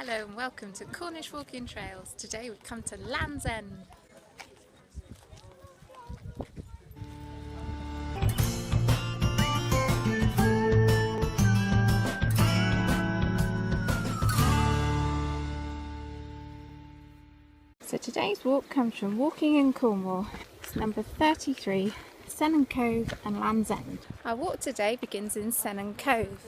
Hello and welcome to Cornish Walking Trails. Today we've come to Land's End. So today's walk comes from Walking in Cornwall. It's number 33, Sennon Cove and Land's End. Our walk today begins in Sennon Cove.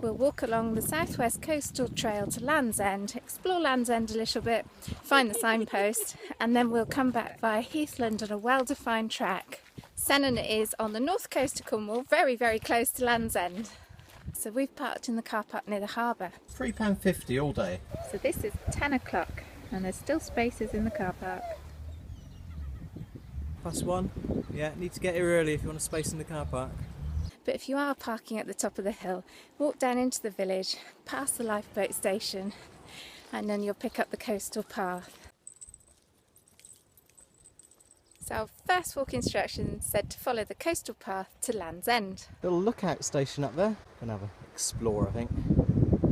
We'll walk along the southwest coastal trail to Land's End, explore Land's End a little bit, find the signpost, and then we'll come back via Heathland on a well-defined track. Sennen is on the north coast of Cornwall, very, very close to Land's End. So we've parked in the car park near the harbour. £3.50 all day. So this is 10 o'clock and there's still spaces in the car park. +1. Yeah, need to get here early if you want a space in the car park. But if you are parking at the top of the hill, walk down into the village, past the lifeboat station, and then you'll pick up the coastal path. So our first walk instruction said to follow the coastal path to Land's End. Little lookout station up there. Gonna have a explore, I think.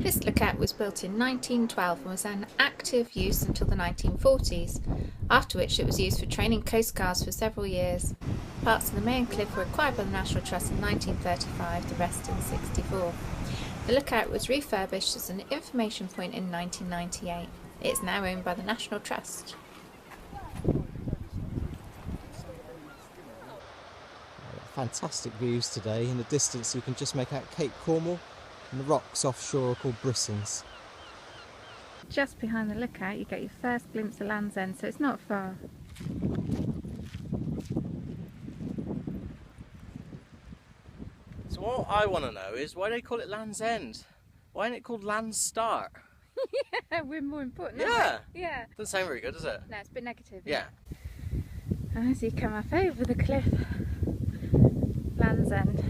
This lookout was built in 1912 and was in active use until the 1940s, after which it was used for training coastguards for several years. Parts of the main cliff were acquired by the National Trust in 1935, the rest in 1964. The lookout was refurbished as an information point in 1998. It is now owned by the National Trust. Fantastic views today. In the distance you can just make out Cape Cornwall and the rocks offshore are called Brissons. Just behind the lookout you get your first glimpse of Land's End, so it's not far. So what I want to know is why they call it Land's End? Why isn't it called Land's Start? Yeah, we're more important. Yeah. Yeah. Doesn't sound very good, does it? No, it's a bit negative. Yeah. And as you come up over the cliff, Land's End.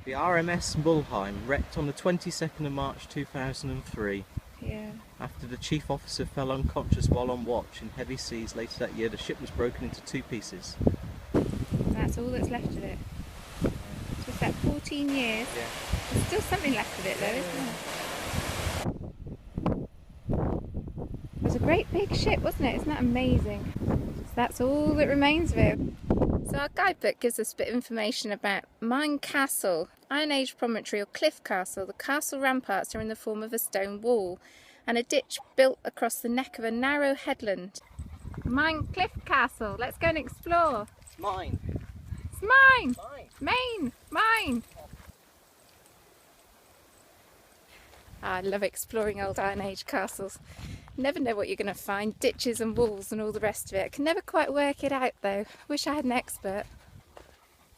The RMS Mulheim wrecked on the 22nd of March 2003. Yeah. After the chief officer fell unconscious while on watch in heavy seas later that year, the ship was broken into 2 pieces. That's all that's left of it. So it's that 14 years. Yeah. There's still something left of it though, isn't there? It was a great big ship, wasn't it? Isn't that amazing? So that's all that remains of it. So our guidebook gives us a bit of information about Mine Castle, Iron Age promontory or cliff castle. The castle ramparts are in the form of a stone wall and a ditch built across the neck of a narrow headland. Mine Cliff Castle, let's go and explore. It's mine. It's mine! Mine. Maine! Mine! I love exploring old Iron Age castles. Never know what you're going to find, ditches and walls and all the rest of it. I can never quite work it out though. Wish I had an expert.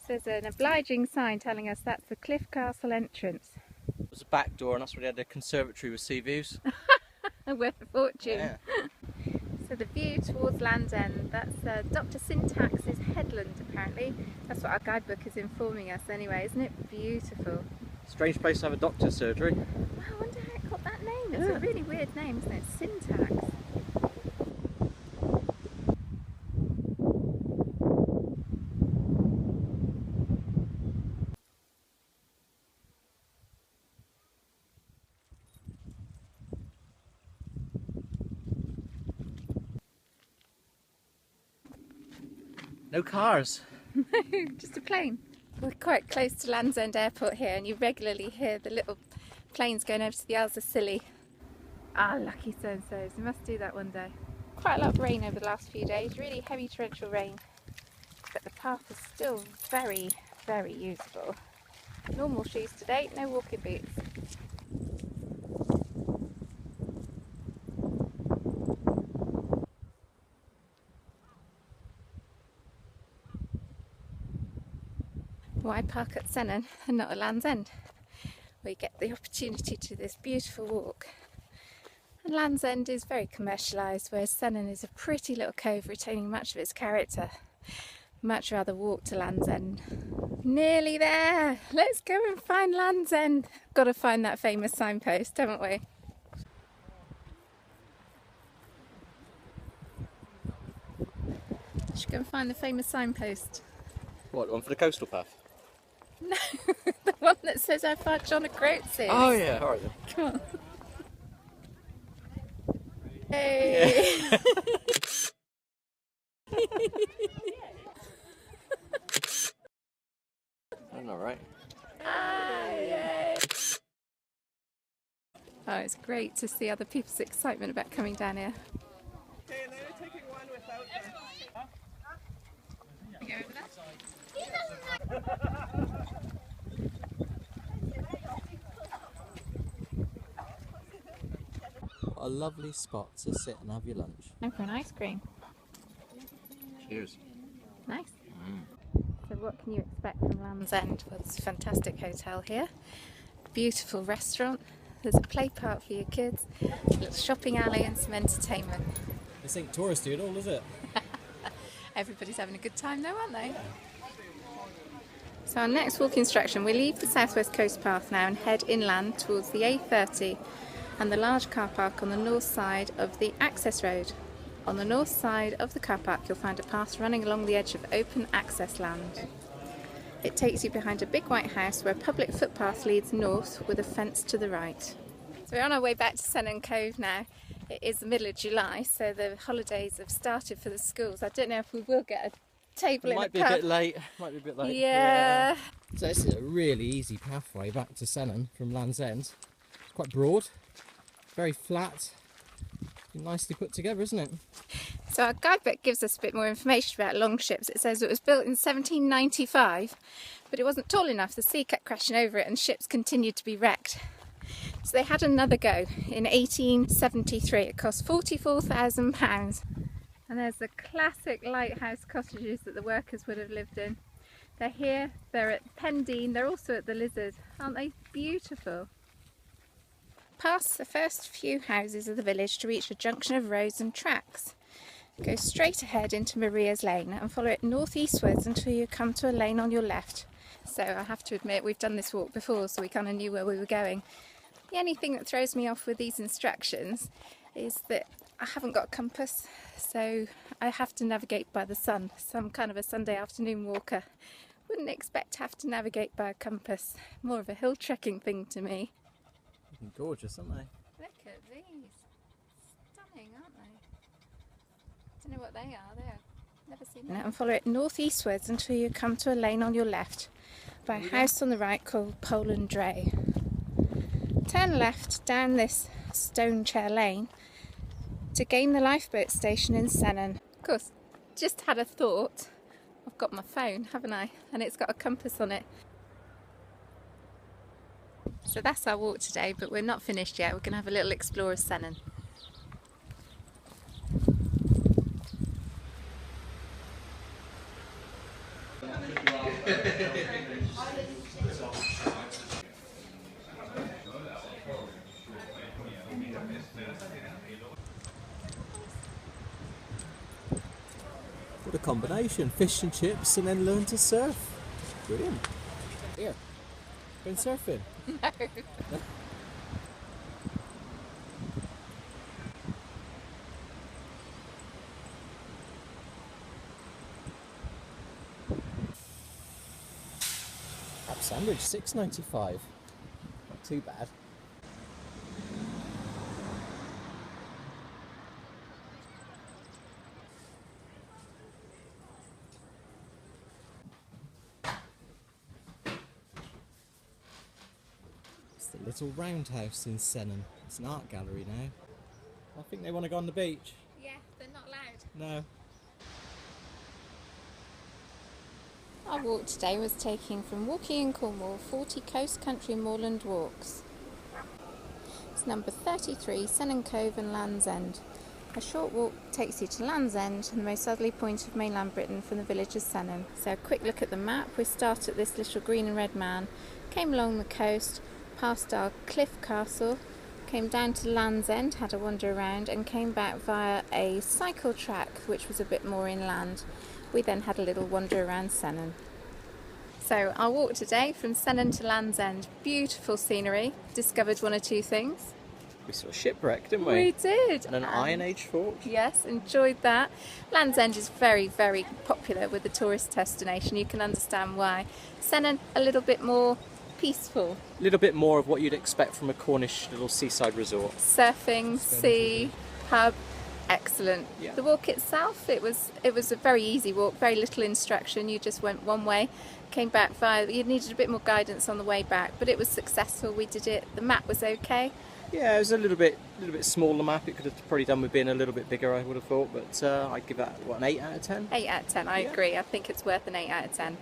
So there's an obliging sign telling us that's the Cliff Castle entrance. It was a back door and that's where they had their conservatory with sea views. Worth a fortune. Yeah. So the view towards Land's End, that's Dr. Syntax's headland apparently. That's what our guidebook is informing us anyway. Isn't it beautiful? Strange place to have a doctor's surgery. Wow, I wonder how it got that name. It's a really weird name, isn't it? Syntax. No cars. Just a plane. We're quite close to Land's End Airport here and you regularly hear the little planes going over to the Isles of Scilly. Ah, lucky so-and-sos. We must do that one day. Quite a lot of rain over the last few days, really heavy torrential rain. But the path is still very, very usable. Normal shoes today, no walking boots. Why park at Sennen and not at Land's End? We get the opportunity to this beautiful walk. And Land's End is very commercialised, whereas Sennen is a pretty little cove retaining much of its character. Much rather walk to Land's End. Nearly there! Let's go and find Land's End. Got to find that famous signpost, haven't we? Should go and find the famous signpost. What, one for the coastal path? No, the one that says how far John O'Groats is. Oh yeah, alright then. Come on. Hey. I'm alright. Yay. Oh, it's great to see other people's excitement about coming down here. Okay, and then we're taking one without What a lovely spot to sit and have your lunch. And for an ice cream. Cheers. Nice. So what can you expect from Land's End? Well, it's a fantastic hotel here. Beautiful restaurant. There's a play park for your kids. A little shopping alley and some entertainment. This ain't touristy at all, is it? Everybody's having a good time though, aren't they? So our next walk instruction, we leave the southwest coast path now and head inland towards the A30 and the large car park on the north side of the access road. On the north side of the car park you'll find a path running along the edge of open access land. It takes you behind a big white house where a public footpath leads north with a fence to the right. So we're on our way back to Sennon Cove now. It is the middle of July, so the holidays have started for the schools. I don't know if we will get a table in a pub. Might be a bit late. Yeah. So this is a really easy pathway back to Sennen from Land's End. It's quite broad, very flat, nicely put together, isn't it? So our guidebook gives us a bit more information about longships. It says it was built in 1795, but it wasn't tall enough. The sea kept crashing over it and ships continued to be wrecked. So they had another go in 1873. It cost £44,000. And there's the classic lighthouse cottages that the workers would have lived in. They're here, they're at Pendine, they're also at the Lizard. Aren't they beautiful? Past the first few houses of the village to reach a junction of roads and tracks. Go straight ahead into Maria's Lane and follow it northeastwards until you come to a lane on your left. So I have to admit we've done this walk before, so we kind of knew where we were going. The only thing that throws me off with these instructions is that I haven't got a compass, so I have to navigate by the sun. So I'm kind of a Sunday afternoon walker. Wouldn't expect to have to navigate by a compass. More of a hill trekking thing to me. Gorgeous, aren't they? Look at these. Stunning, aren't they? Don't know what they are. They're never seen them. And follow it northeastwards until you come to a lane on your left by a house on the right called Poland Dray. Turn left down this stone chair lane to gain the lifeboat station in Sennen. Of course, just had a thought. I've got my phone, haven't I? And it's got a compass on it. So that's our walk today, but we're not finished yet. We're going to have a little explore of Sennen. What a combination, fish and chips and then learn to surf. Brilliant. Here, been surfing? No. Crab sandwich, $6.95. Not too bad. It's the little roundhouse in Sennen. It's an art gallery now. I think they want to go on the beach. Yeah, they're not loud. No. Our walk today was taken from Walking in Cornwall 40 Coast Country Moorland Walks. It's number 33, Sennon Cove and Land's End. A short walk takes you to Land's End, the most southerly point of mainland Britain from the village of Sennen. So a quick look at the map. We start at this little green and red man, came along the coast, past our cliff castle, came down to Land's End, had a wander around and came back via a cycle track which was a bit more inland. We then had a little wander around Sennen. So our walk today from Sennen to Land's End, beautiful scenery, discovered one or two things. We saw a shipwreck, didn't we? We did. And an Iron Age fort. Yes, enjoyed that. Land's End is very, very popular with the tourist destination. You can understand why. Sennen, a little bit more peaceful. A little bit more of what you'd expect from a Cornish little seaside resort. Surfing, sea, pub, Excellent. Yeah. The walk itself, it was a very easy walk, very little instruction. You just went one way, came back via. You needed a bit more guidance on the way back, but it was successful. We did it. The map was okay. Yeah, it was a little bit smaller map. It could have probably done with being a little bit bigger, I would have thought. But I'd give that, what, an 8 out of 10? 8 out of 10. I Yeah. agree. I think it's worth an 8 out of 10.